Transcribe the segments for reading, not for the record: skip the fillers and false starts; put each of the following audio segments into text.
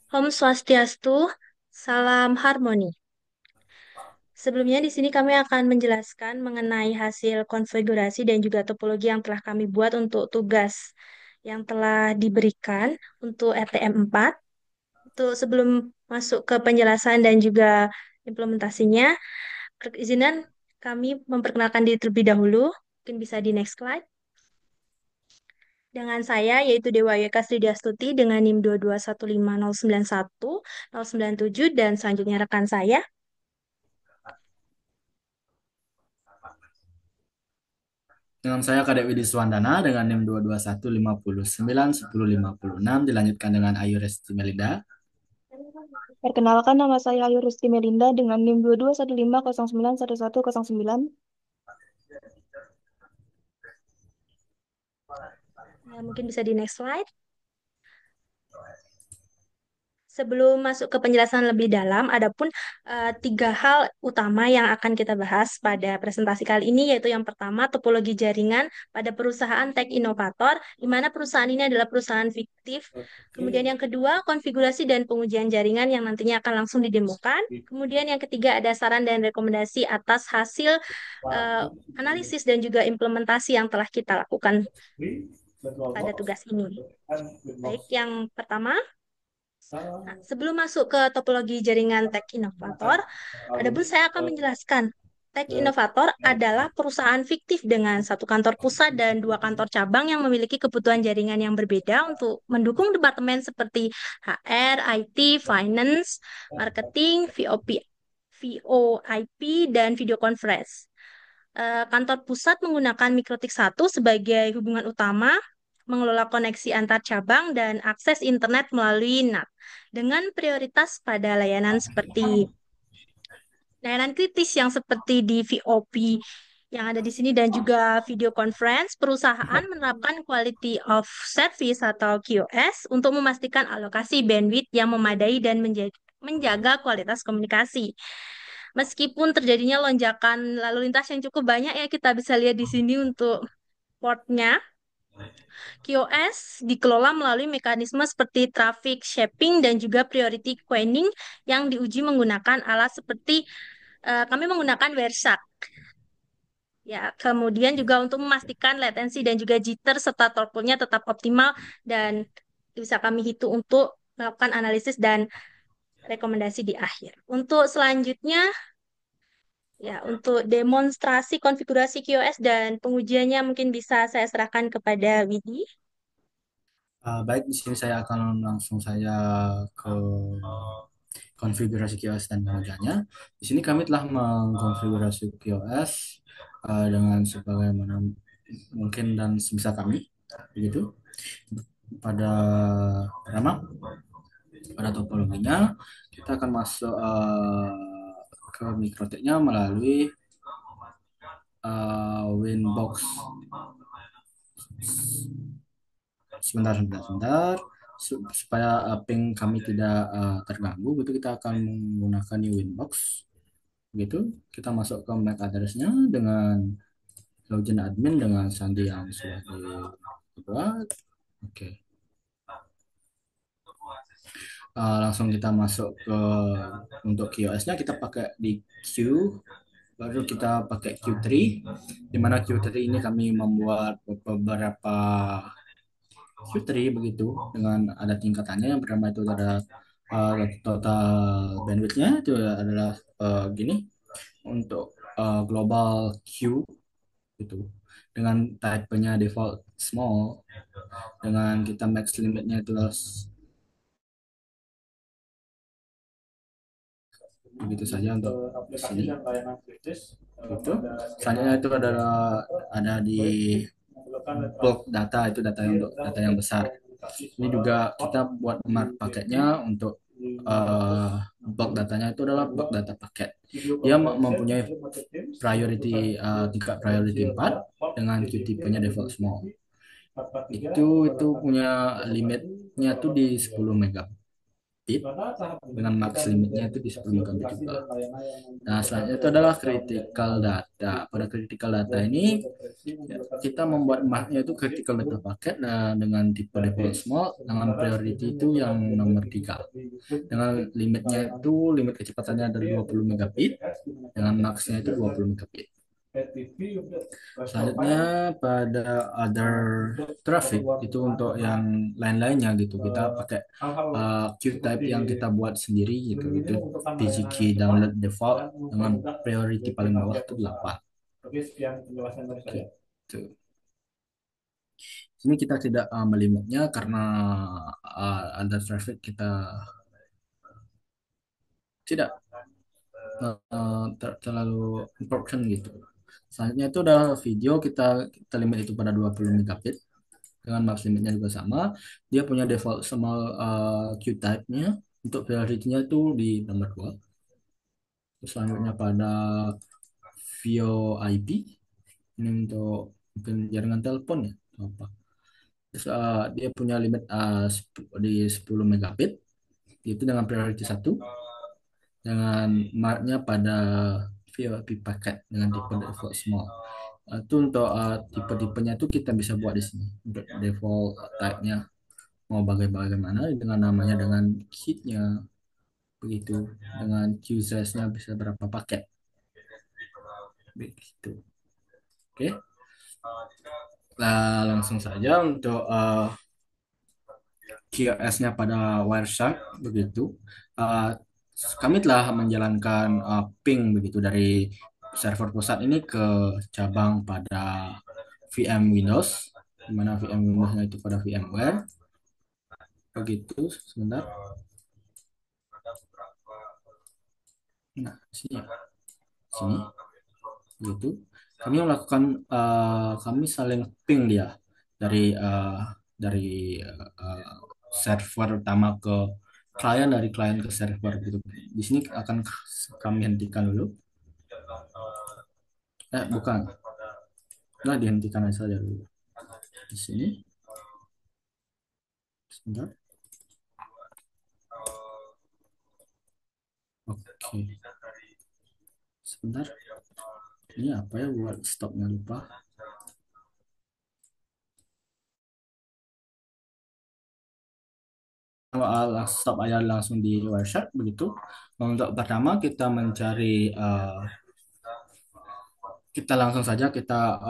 Om Swastiastu, salam harmoni. Sebelumnya di sini kami akan menjelaskan mengenai hasil konfigurasi dan juga topologi yang telah kami buat untuk tugas yang telah diberikan untuk RTM 4. Untuk sebelum masuk ke penjelasan dan juga implementasinya, perizinan kami memperkenalkan diri terlebih dahulu. Mungkin bisa di next slide. Dengan saya yaitu Dewa Yeka Sridiastuti dengan NIM 2215091 tujuh, dan selanjutnya rekan saya. Dengan saya Kadek Widi Suwandana dengan NIM 221509106 dilanjutkan dengan Ayu Resti Melinda. Perkenalkan, nama saya Ayu Rusti Melinda dengan NIM 2215091109. Mungkin bisa di next slide. Sebelum masuk ke penjelasan lebih dalam, adapun tiga hal utama yang akan kita bahas pada presentasi kali ini, yaitu yang pertama, topologi jaringan pada perusahaan tech inovator, di mana perusahaan ini adalah perusahaan fiktif. Kemudian yang kedua, konfigurasi dan pengujian jaringan yang nantinya akan langsung didemokan. Kemudian yang ketiga, ada saran dan rekomendasi atas hasil eh, analisis dan juga implementasi yang telah kita lakukan pada tugas ini. Baik, yang pertama. Nah, sebelum masuk ke topologi jaringan tech inovator, adapun saya akan menjelaskan. Tech Innovator adalah perusahaan fiktif dengan satu kantor pusat dan dua kantor cabang yang memiliki kebutuhan jaringan yang berbeda untuk mendukung departemen seperti HR, IT, Finance, Marketing, VoIP, dan Video Conference. Kantor pusat menggunakan Mikrotik 1 sebagai hubungan utama, mengelola koneksi antar cabang, dan akses internet melalui NAT, dengan prioritas pada layanan seperti layanan kritis yang seperti di VoP yang ada di sini dan juga video conference. Perusahaan menerapkan quality of service atau QoS untuk memastikan alokasi bandwidth yang memadai dan menjaga kualitas komunikasi. Meskipun terjadinya lonjakan lalu lintas yang cukup banyak, ya kita bisa lihat di sini untuk portnya, QoS dikelola melalui mekanisme seperti traffic shaping dan juga priority queuing yang diuji menggunakan alat seperti kami menggunakan Wireshark. Ya, kemudian juga untuk memastikan latensi dan juga jitter serta throughput-nya tetap optimal dan bisa kami hitung untuk melakukan analisis dan rekomendasi di akhir. Untuk selanjutnya, ya, untuk demonstrasi konfigurasi QoS dan pengujiannya mungkin bisa saya serahkan kepada Widi. Baik, di sini saya akan langsung saya ke konfigurasi QoS dan pengerjaannya. Di sini kami telah mengkonfigurasi QoS dengan sebagaimana mungkin dan sebisa kami, begitu. Pada pertama, pada topologinya kita akan masuk ke mikrotiknya melalui Winbox. Sebentar, supaya ping kami tidak terganggu, gitu kita akan menggunakan new Winbox. Begitu, kita masuk ke MAC address-nya dengan login admin dengan sandi yang sudah dibuat. Oke. Langsung kita masuk ke untuk QoS-nya kita pakai di Q, baru kita pakai Q3, di mana Q3 ini kami membuat beberapa Q3 begitu dengan ada tingkatannya. Yang pertama itu ada total bandwidth-nya itu adalah gini untuk global Q gitu, dengan type-nya default small, dengan kita max limitnya itu begitu saja untuk di sini gitu. Selanjutnya itu adalah ada di bulk data, itu data yang untuk data yang besar. Ini juga kita buat mark paketnya untuk bulk datanya itu adalah bulk data paket. Dia mempunyai priority tingkat priority 4 dengan Q tipenya default small. Itu punya limitnya tuh di 10 mega. megabit dengan max limitnya itu di 10 megabit juga. Nah, selanjutnya itu adalah critical data. Pada critical data ini ya, kita membuat marknya itu critical data packet dengan tipe default small dengan priority itu yang nomor 3. Dengan limitnya itu limit kecepatannya dari 20 megabit dengan maxnya itu 20 megabit. Selanjutnya pada other traffic itu untuk yang lain-lainnya gitu kita pakai queue type yang kita buat sendiri gitu itu PGK download default dengan priority paling bawah itu 8 gitu. Ini kita tidak melimitnya karena other traffic kita tidak terlalu important gitu. Selanjutnya itu adalah video kita limit itu pada 20 megabit dengan max limitnya juga sama. Dia punya default small queue type-nya untuk priority-nya itu di nomor 2. Terus selanjutnya pada VoIP ini untuk mungkin jaringan telepon ya atau apa. Terus dia punya limit di 10 megabit itu dengan priority 1 dengan marknya pada VoIP packet dengan tipe default small. Itu untuk tipe-tipenya itu kita bisa buat di sini untuk default type-nya mau bagaimana dengan namanya dengan kitnya begitu dengan queue size-nya bisa berapa paket begitu. Oke. Nah, langsung saja untuk QoS-nya pada Wireshark begitu. Uh, Kami telah menjalankan ping begitu dari server pusat ini ke cabang pada VM Windows, di mana VM Windows-nya itu pada VMware. Begitu, sebentar. Nah, sini, sini, begitu. Kami melakukan, kami saling ping dia dari server utama ke klien dari klien ke server gitu. Di sini akan kami hentikan dulu. Bukan. Nah, dihentikan saja dulu. Di sini. Sebentar. Oke. Sebentar. Ini apa ya buat stopnya lupa. Stop aja langsung di Wireshark begitu. Untuk pertama kita mencari kita langsung saja kita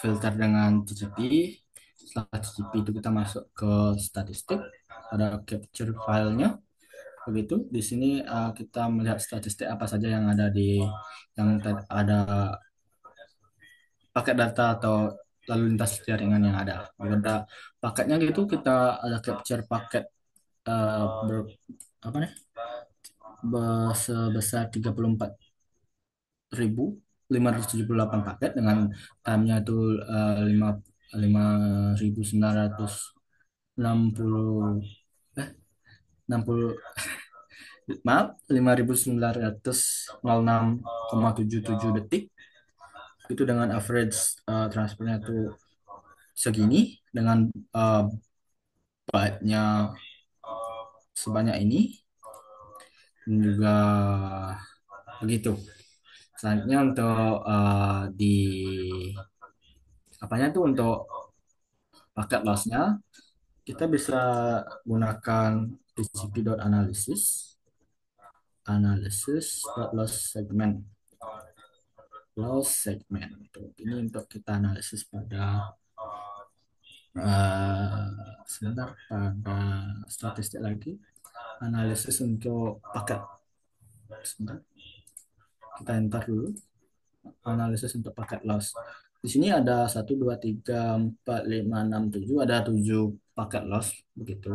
filter dengan TCP. Setelah TCP itu kita masuk ke statistik, ada capture filenya. Begitu, di sini kita melihat statistik apa saja yang ada yang ada paket data atau lalu lintas jaringan yang ada. Ada paketnya gitu kita ada capture paket apa nih sebesar 34.578 paket dengan time-nya itu 5.960 60 maaf 5.906,77 detik itu dengan average transfernya itu segini dengan byte-nya sebanyak ini dan juga begitu. Selanjutnya untuk di apanya tuh untuk paket loss-nya kita bisa gunakan tcp.analysis loss segment ini untuk kita analisis pada sebentar pada statistik lagi analisis untuk paket sebentar kita enter dulu analisis untuk paket loss. Di sini ada 1, 2, 3, 4, 5, 6, 7 ada 7 paket loss begitu.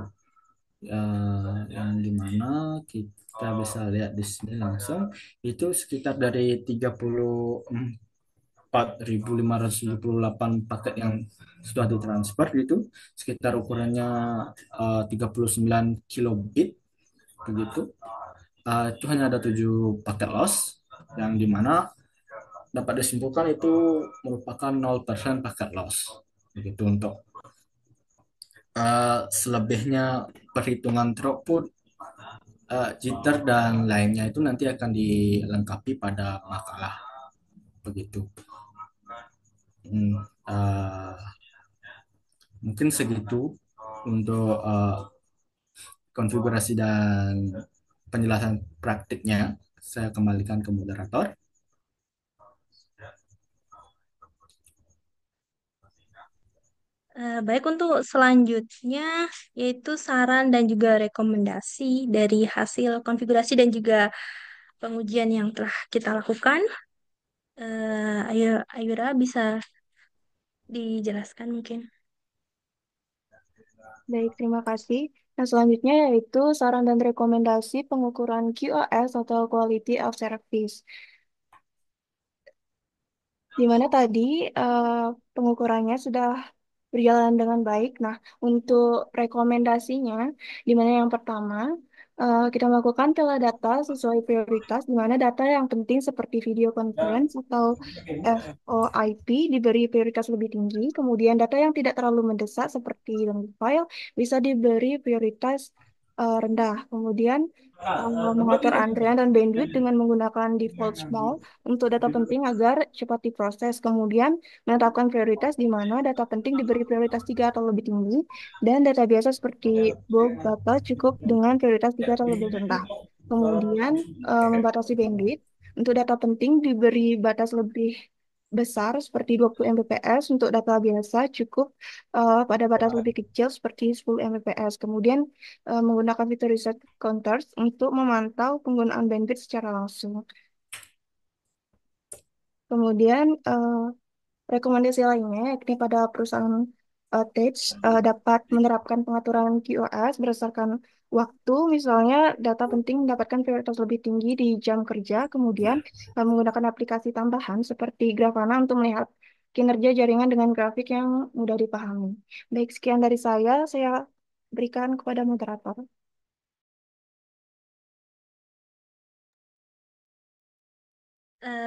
Yang dimana kita bisa lihat di sini langsung itu sekitar dari 34.578 paket yang sudah ditransfer gitu sekitar ukurannya 39 kilobit begitu. Itu hanya ada 7 paket loss yang dimana dapat disimpulkan itu merupakan 0% paket loss begitu. Untuk selebihnya perhitungan throughput jitter dan lainnya itu nanti akan dilengkapi pada makalah begitu. Hmm, eh, Mungkin segitu untuk konfigurasi dan penjelasan praktiknya. Saya kembalikan ke moderator. Baik, untuk selanjutnya yaitu saran dan juga rekomendasi dari hasil konfigurasi dan juga pengujian yang telah kita lakukan. Ayura bisa dijelaskan mungkin. Baik, terima kasih. Nah, selanjutnya yaitu saran dan rekomendasi pengukuran QoS atau Quality of Service. Di mana tadi pengukurannya sudah berjalan dengan baik. Nah, untuk rekomendasinya, di mana yang pertama, kita melakukan pilah data sesuai prioritas, di mana data yang penting seperti video conference atau VoIP diberi prioritas lebih tinggi. Kemudian data yang tidak terlalu mendesak seperti download file bisa diberi prioritas rendah. Kemudian mengatur antrean dan bandwidth dengan menggunakan default small untuk data penting agar cepat diproses. Kemudian menetapkan prioritas di mana data penting diberi prioritas 3 atau lebih tinggi, dan data biasa seperti bulk data cukup dengan prioritas 3 atau lebih rendah. Kemudian membatasi bandwidth. Untuk data penting diberi batas lebih besar seperti 20 Mbps, untuk data biasa cukup pada batas lebih kecil seperti 10 Mbps. Kemudian menggunakan fitur reset counters untuk memantau penggunaan bandwidth secara langsung. Kemudian rekomendasi lainnya, yakni pada perusahaan Tech dapat menerapkan pengaturan QoS berdasarkan waktu, misalnya data penting mendapatkan prioritas lebih tinggi di jam kerja, kemudian menggunakan aplikasi tambahan seperti Grafana untuk melihat kinerja jaringan dengan grafik yang mudah dipahami. Baik, sekian dari saya berikan kepada moderator.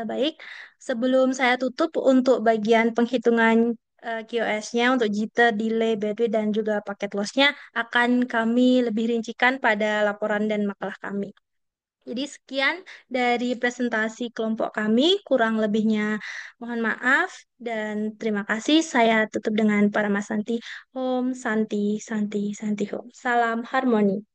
Baik, sebelum saya tutup untuk bagian penghitungan QoS-nya untuk jitter, delay, bandwidth, dan juga paket loss-nya akan kami lebih rincikan pada laporan dan makalah kami. Jadi sekian dari presentasi kelompok kami, kurang lebihnya mohon maaf dan terima kasih. Saya tutup dengan para Santi. Om Santi, Santi, Santi Om. Salam harmoni.